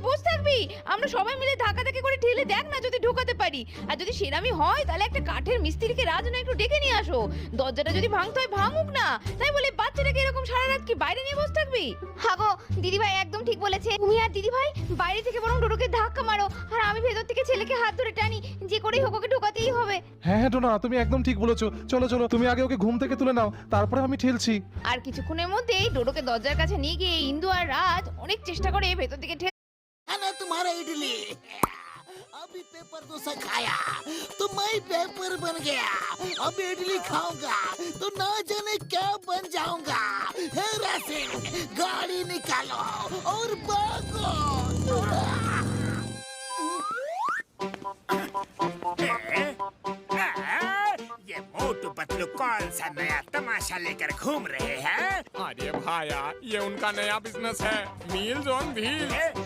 বসে থাকবি? আমরা সবাই মিলে ধাক্কাধাক্কি করে ঠেলে দেখ না যদি ঢোকাতে পারি। আর যদি সেরামই হয় তাহলে একটা কাঠের মিস্ত্রিকে রাজনা একটু ডেকে নিয়ে আসো। দরজাটা যদি ভাঙতে হয় ভাঙুক না, তাই বলে বাচ্চাটাকে এরকম সারা রাত কি বাইরে নিয়ে বসে থাকবি? হাগো দিদিভাই একদম ঠিক বলেছে। তুমি আর দিদিভাই বাইরে থেকে বরং ডোডোকে ধাক্কা মারো, আর আমি ভেতর থেকে ছেলেকে হাত ধরে টানি, যে করেই হোক ওকে ঢোকাতেই হবে। হ্যাঁ হ্যাঁ টোনা, তুমি একদম ঠিক বলেছো। চলো চলো, তুমি আগে ওকে ঘুম থেকে তুলে নাও, তারপরে আমি ঠেলছি। আর কিছুক্ষণের মধ্যেই ডোডোকে দরজার কাছে নিয়ে গিয়ে ইন্দু আর রাজ অনেক চেষ্টা করে ভেতর দিকে खाना तुम्हारा इडली। अभी पेपर डोसा खाया तो मैं पेपर बन गया। अब इडली खाऊंगा तो ना जाने क्या बन जाऊंगा। हे रासिन, गाड़ी निकालो और भागो। ये मोटू पतलू कौन सा नया तमाशा लेकर घूम रहे हैं? अरे भाया, ये उनका नया बिजनेस है, मील्स ऑन व्हील्स।